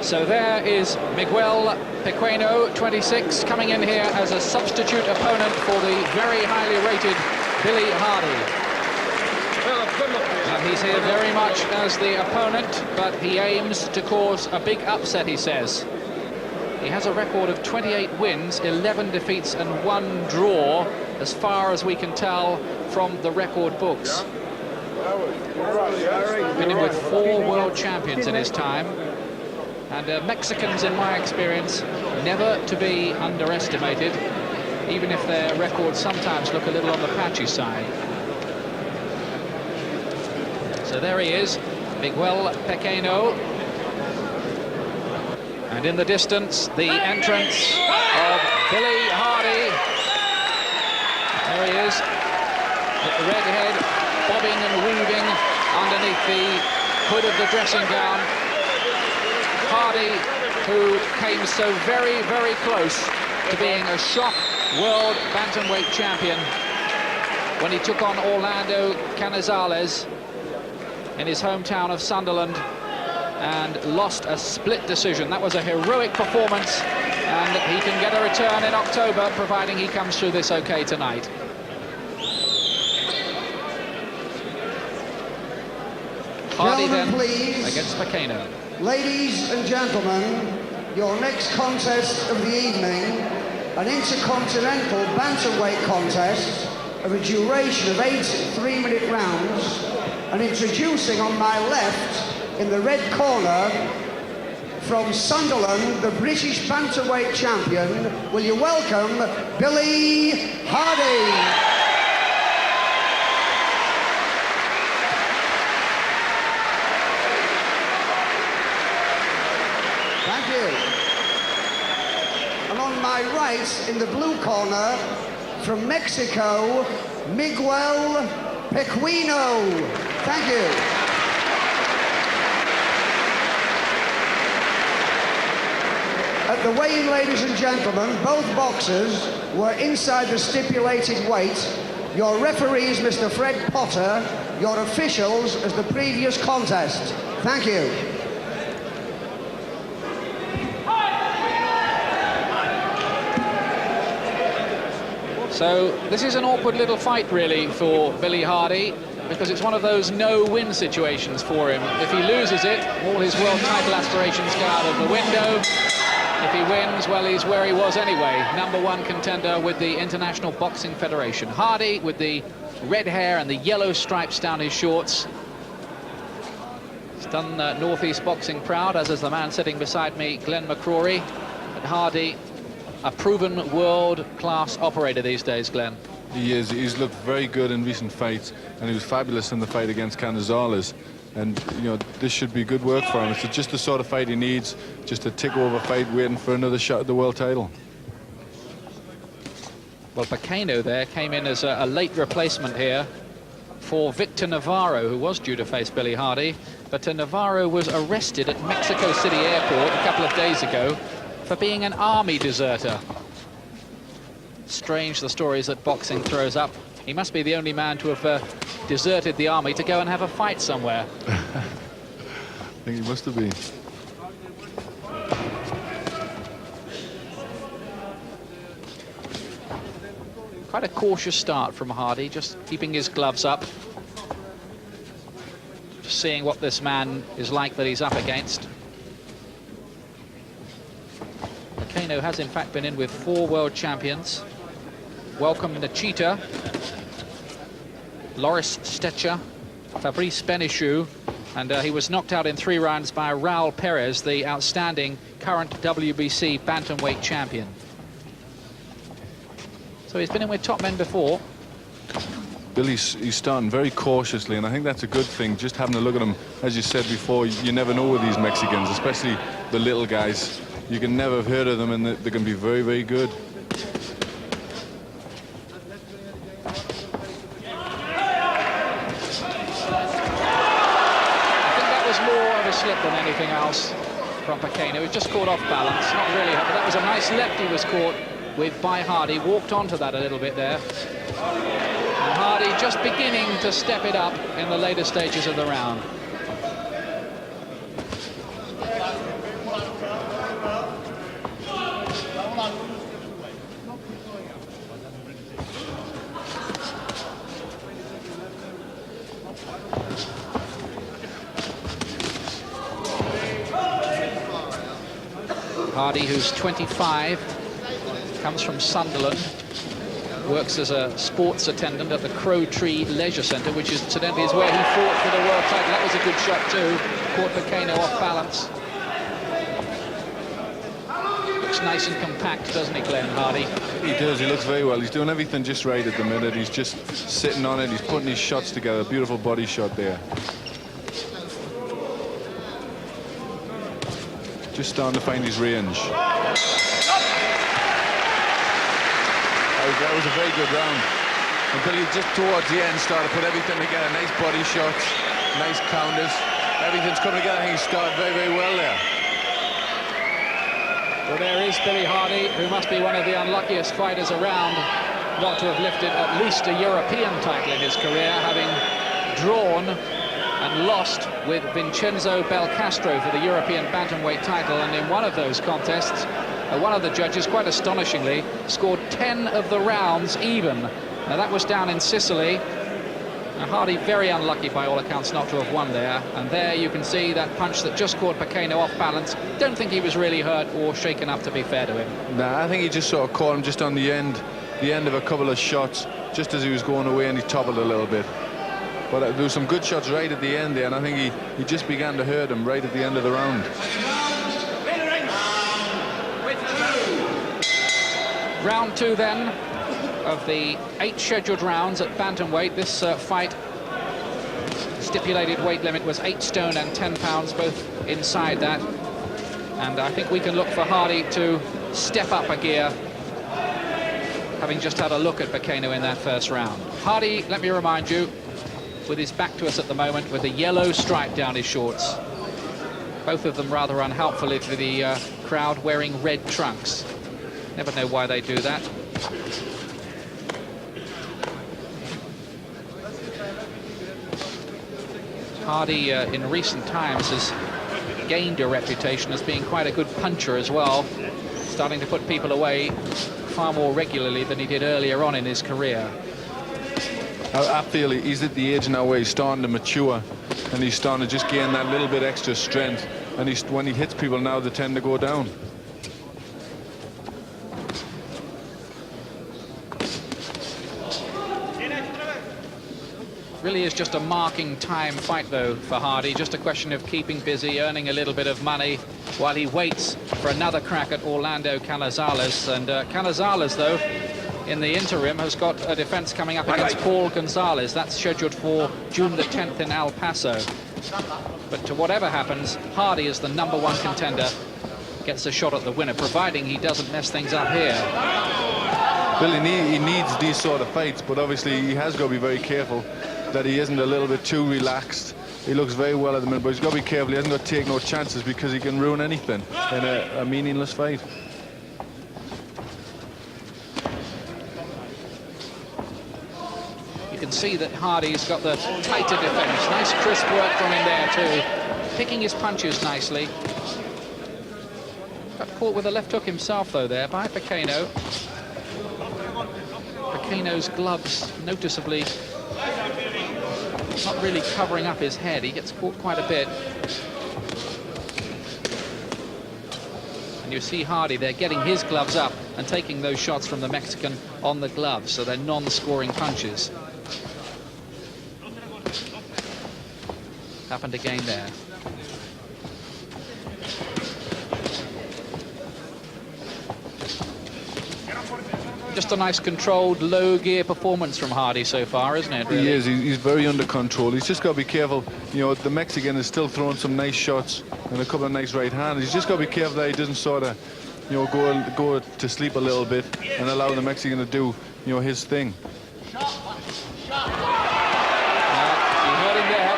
So there is Miguel Pequeno, 26, coming in here as a substitute opponent for the very highly rated Billy Hardy. And he's here very much as the opponent, but he aims to cause a big upset, he says. He has a record of 28 wins, 11 defeats and 1 draw, as far as we can tell from the record books. Been in with 4 world champions in his time. And Mexicans, in my experience, never to be underestimated, even if their records sometimes look a little on the patchy side. So there he is, Miguel Pequeno. And in the distance, the entrance of Billy Hardy. There he is, with the red head bobbing and weaving underneath the hood of the dressing gown. Hardy, who came so very, very close to being a shock world bantamweight champion when he took on Orlando Canizales in his hometown of Sunderland and lost a split decision. That was a heroic performance, and he can get a return in October, providing he comes through this okay tonight. Hardy then against Pequeno. Ladies and gentlemen, your next contest of the evening, an intercontinental bantamweight contest of a duration of 8 3-minute rounds, and introducing on my left, in the red corner, from Sunderland, the British bantamweight champion, will you welcome Billy Hardy. And on my right, in the blue corner, from Mexico, Miguel Pequeno. Thank you. At the weigh-in, ladies and gentlemen, both boxers were inside the stipulated weight. Your referees, Mr. Fred Potter, your officials as the previous contest. Thank you. So this is an awkward little fight, really, for Billy Hardy, because it's one of those no-win situations for him. If he loses it, all his world title aspirations go out of the window. If he wins, well, he's where he was anyway, #1 contender with the International Boxing Federation. Hardy, with the red hair and the yellow stripes down his shorts. He's done Northeast Boxing proud, as is the man sitting beside me, Glenn McCrory. And Hardy, a proven world-class operator these days, Glenn. He is. He's looked very good in recent fights, and he was fabulous in the fight against Canizales. And, you know, this should be good work for him. It's just the sort of fight he needs, just a tick-over fight waiting for another shot at the world title. Well, Pequeno there came in as a late replacement here for Victor Navarro, who was due to face Billy Hardy. But Navarro was arrested at Mexico City Airport a couple of days ago for being an army deserter. Strange, the stories that boxing throws up. He must be the only man to have deserted the army to go and have a fight somewhere. I think he must have been. Quite a cautious start from Hardy, just keeping his gloves up. Just seeing what this man is like that he's up against. Pequeno has in fact been in with 4 world champions. Welcome Nachita, Loris Stecher, Fabrice Benichou, and he was knocked out in 3 rounds by Raul Perez, the outstanding current WBC bantamweight champion. So he's been in with top men before. Billy's starting very cautiously, and I think that's a good thing, just having a look at him. As you said before, you never know with these Mexicans, especially the little guys. You can never have heard of them, and they can be very, very good. Slip than anything else from Pequeno. He was just caught off balance, not really, but that was a nice left he was caught with by Hardy. Walked onto that a little bit there. And Hardy just beginning to step it up in the later stages of the round. Hardy, who's 25, comes from Sunderland, works as a sports attendant at the Crow Tree Leisure Centre, which is incidentally is where he fought for the world title. That was a good shot too. Caught Pequeno off balance. Looks nice and compact, doesn't he, Glenn, Hardy? He does, he looks very well. He's doing everything just right at the minute. He's just sitting on it, he's putting his shots together. Beautiful body shot there. Just starting to find his range. That was a very good round. And Billy just towards the end started to put everything together. Nice body shots, nice counters. Everything's coming together. I think he started very, very well there. Well, there is Billy Hardy, who must be one of the unluckiest fighters around not to have lifted at least a European title in his career, having drawn and lost with Vincenzo Belcastro for the European bantamweight title. And in one of those contests, one of the judges, quite astonishingly, scored 10 of the rounds even. Now, that was down in Sicily. Now, Hardy very unlucky by all accounts not to have won there. And there you can see that punch that just caught Pequeno off balance. Don't think he was really hurt or shaken up, to be fair to him. Nah, I think he just sort of caught him just on the end of a couple of shots, just as he was going away, and he toppled a little bit. But there were some good shots right at the end there, and I think he just began to hurt him right at the end of the round. Round 2 then of the 8 scheduled rounds at bantamweight. This fight, stipulated weight limit was 8 stone and 10 pounds, both inside that. And I think we can look for Hardy to step up a gear, having just had a look at Pequeno in that first round. Hardy, let me remind you, with his back to us at the moment, with a yellow stripe down his shorts. Both of them rather unhelpfully for the crowd, wearing red trunks. Never know why they do that. Hardy, in recent times, has gained a reputation as being quite a good puncher as well, starting to put people away far more regularly than he did earlier on in his career. I feel he's at the age now where he's starting to mature, and he's starting to just gain that little bit extra strength, and when he hits people now, they tend to go down. Really is just a marking time fight, though, for Hardy. Just a question of keeping busy, earning a little bit of money while he waits for another crack at Orlando Canizales. And Canizales, though, in the interim, has got a defense coming up against Paul Gonzalez. That's scheduled for June the 10th in El Paso. But to whatever happens, Hardy is the #1 contender, gets a shot at the winner, providing he doesn't mess things up here. Billy, he needs these sort of fights, but obviously he has got to be very careful that he isn't a little bit too relaxed. He looks very well at the minute, but he's got to be careful. He hasn't got to take no chances, because he can ruin anything in a meaningless fight. You can see that Hardy's got the tighter defense. Nice crisp work from him there too. Picking his punches nicely. Got caught with a left hook himself, though, there by Pequeno. Pequeno's gloves noticeably not really covering up his head. He gets caught quite a bit. And you see Hardy there getting his gloves up and taking those shots from the Mexican on the gloves, so they're non-scoring punches. Happened again there. Just a nice controlled low gear performance from Hardy so far, isn't it? Really? He is. He's very under control. He's just got to be careful. You know, the Mexican is still throwing some nice shots and a couple of nice right hands. He's just got to be careful that he doesn't sort of, you know, go to sleep a little bit and allow the Mexican to do, you know, his thing. You heard him there.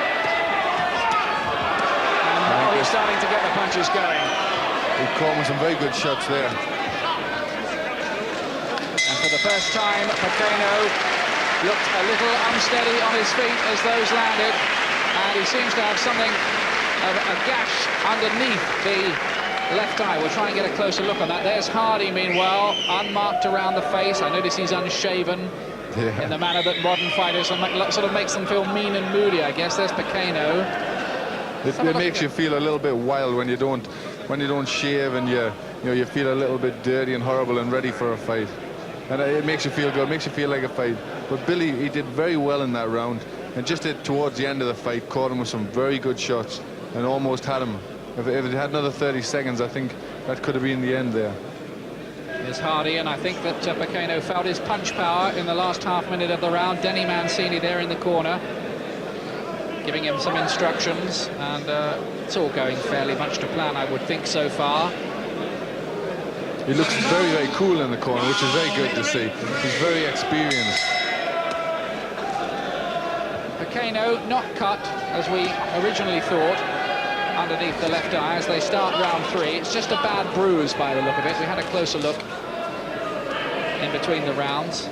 And now he's starting to get the punches going. He caught him with some very good shots there. For the first time, Pequeno looked a little unsteady on his feet as those landed, and he seems to have something of a gash underneath the left eye. We'll try and get a closer look on that. There's Hardy, meanwhile, unmarked around the face. I notice he's unshaven in the manner that modern fighters sort of makes them feel mean and moody, I guess. There's Pequeno. It makes you feel a little bit wild when you don't shave and you you know, you feel a little bit dirty and horrible and ready for a fight. And it makes you feel good, makes you feel like a fight. But Billy, he did very well in that round, and just towards the end of the fight, caught him with some very good shots and almost had him. If it had another 30 seconds, I think that could have been the end there. Here's Hardy, and I think that Pequeno felt his punch power in the last half minute of the round. Denny Mancini there in the corner, giving him some instructions, and it's all going fairly much to plan, I would think, so far. He looks very, very cool in the corner, which is very good to see. He's very experienced. Pequeno not cut, as we originally thought, underneath the left eye as they start round 3. It's just a bad bruise by the look of it. We had a closer look in between the rounds.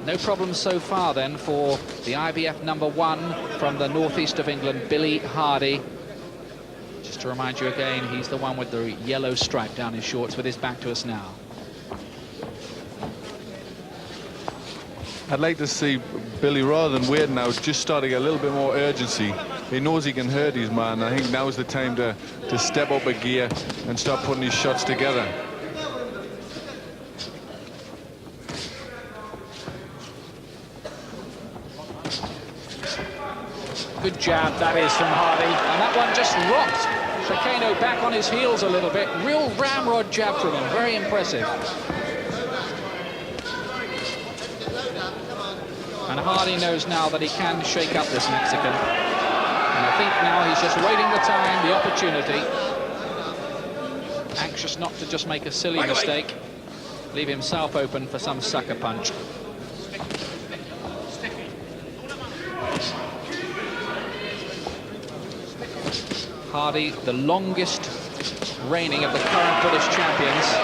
No problems so far then for the IBF #1 from the northeast of England, Billy Hardy. Just to remind you again, he's the one with the yellow stripe down his shorts with his back to us now. I'd like to see Billy, rather than waiting now, just starting a little bit more urgency. He knows he can hurt his man. I think now's the time to step up a gear and start putting his shots together. Good jab that is from Hardy, and that one just rocked Pequeno back on his heels a little bit. Real ramrod jab from him, very impressive. And Hardy knows now that he can shake up this Mexican. And I think now he's just waiting the time, the opportunity. Anxious not to just make a silly mistake, leave himself open for some sucker punch. Hardy, the longest reigning of the current British champions,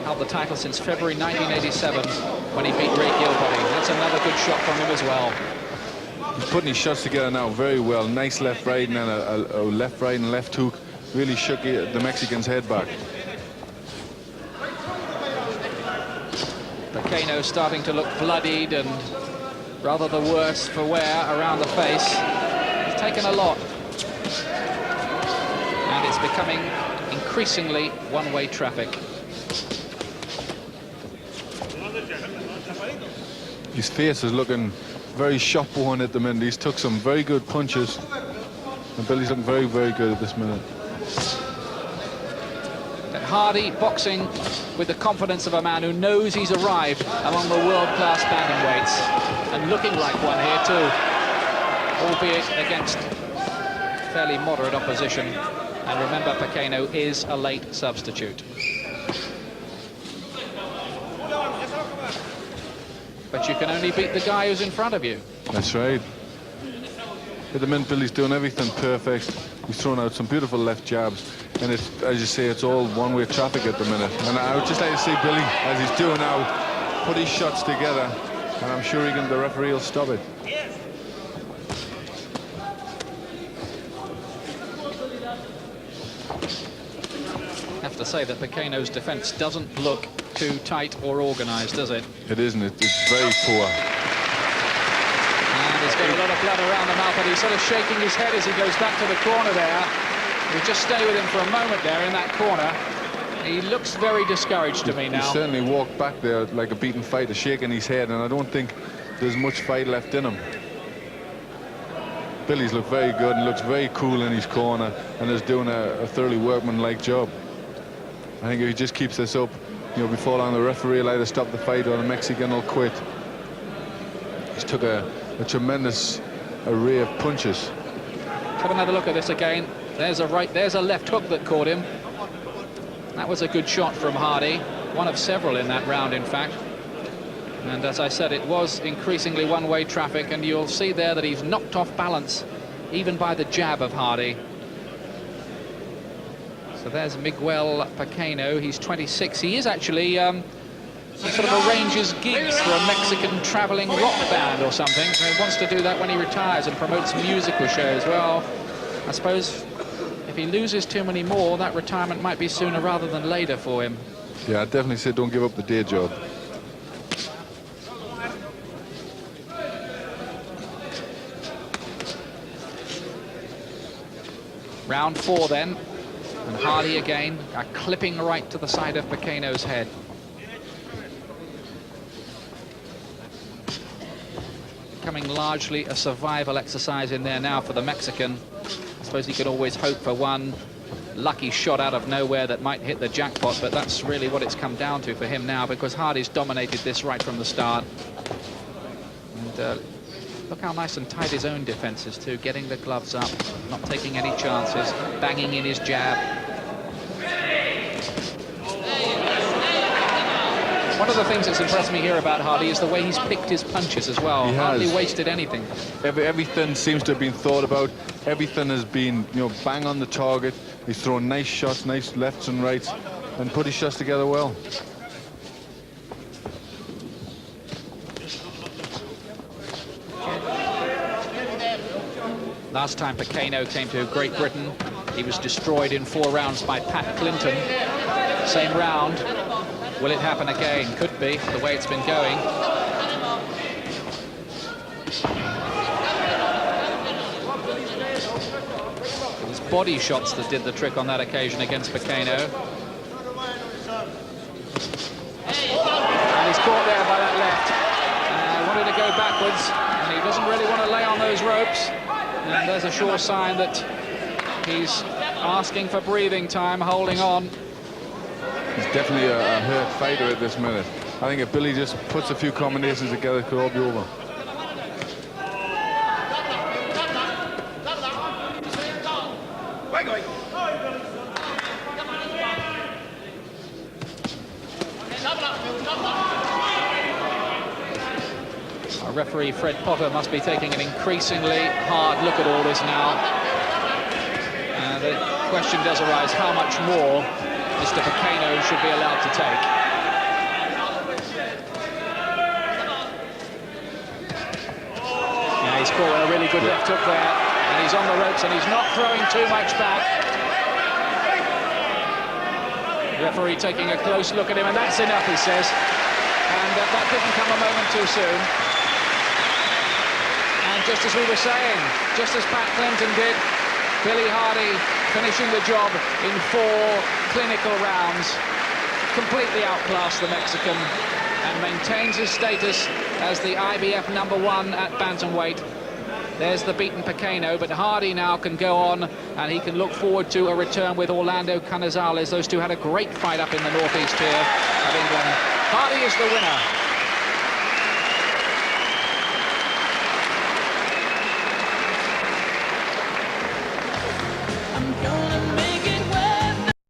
held the title since February 1987 when he beat Ray Gilbody. That's another good shot from him as well. He's putting his shots together now very well. Nice left right and then a left right and left hook. Really shook the Mexican's head back. Pequeno starting to look bloodied and rather the worse for wear around the face. He's taken a lot. And it's becoming increasingly one-way traffic. His face is looking very shop-worn at the minute. He's took some very good punches. And Billy's looking very, very good at this minute. Hardy boxing with the confidence of a man who knows he's arrived among the world-class bantamweights. And looking like one here too. Albeit against fairly moderate opposition. And remember, Pequeno is a late substitute. But you can only beat the guy who's in front of you. That's right. At the minute, Billy's doing everything perfect. He's throwing out some beautiful left jabs. And it's, as you say, it's all one-way traffic at the minute. And I would just like to see Billy, as he's doing now, put his shots together. And I'm sure the referee will stop it. I have to say that Pequeno's defense doesn't look too tight or organized, does it? It isn't. It's very poor. And he's got a lot of blood around the mouth, but he's sort of shaking his head as he goes back to the corner there. We'll just stay with him for a moment there in that corner. He looks very discouraged to me now. He certainly walked back there like a beaten fighter, shaking his head, and I don't think there's much fight left in him. Billy's looked very good and looks very cool in his corner and is doing a thoroughly workmanlike job. I think if he just keeps this up, before long the referee will either stop the fight or the Mexican will quit. He's took a tremendous array of punches. Have another look at this again. There's a left hook that caught him. That was a good shot from Hardy. One of several in that round, in fact. And as I said, it was increasingly one-way traffic, and you'll see there that he's knocked off balance, even by the jab of Hardy. So there's Miguel Pequeno. He's 26. He is actually he sort of arranges gigs for a Mexican traveling rock band or something. So he wants to do that when he retires and promotes musical shows. Well, I suppose if he loses too many more, that retirement might be sooner rather than later for him. Yeah, I'd definitely say don't give up the day job. Round 4 then. And Hardy again, clipping right to the side of Pequeno's head. Becoming largely a survival exercise in there now for the Mexican. I suppose he could always hope for one lucky shot out of nowhere that might hit the jackpot, but that's really what it's come down to for him now, because Hardy's dominated this right from the start. And look how nice and tight his own defense is too, getting the gloves up, not taking any chances, banging in his jab. One of the things that's impressed me here about Hardy is the way he's picked his punches as well. He hardly has. wasted anything. Everything seems to have been thought about. Everything has been, you know, bang on the target. He's thrown nice shots, nice lefts and rights, and put his shots together well. Last time Pequeno came to Great Britain, he was destroyed in 4 rounds by Pat Clinton. Same round. Will it happen again? Could be, the way it's been going. It was body shots that did the trick on that occasion against Pequeno. And he's caught there by that left. Wanted to go backwards, and he doesn't really want to lay on those ropes. And there's a sure sign that he's asking for breathing time, holding on. He's definitely a hurt fighter at this minute. I think if Billy just puts a few combinations together, it could all be over. Our referee Fred Potter must be taking an increasingly hard look at all this now. The question does arise, how much more Mr. Pequeno should be allowed to take. Yeah, he's caught a really good left hook there, and he's on the ropes, and he's not throwing too much back. The referee taking a close look at him, and that's enough, he says. And that didn't come a moment too soon. And just as we were saying, just as Pat Clinton did, Billy Hardy finishing the job in 4 clinical rounds, completely outclassed the Mexican and maintains his status as the IBF #1 at bantamweight. There's the beaten Pequeno, but Hardy now can go on, and he can look forward to a return with Orlando Canizales. Those two had a great fight up in the northeast here of England. Hardy is the winner.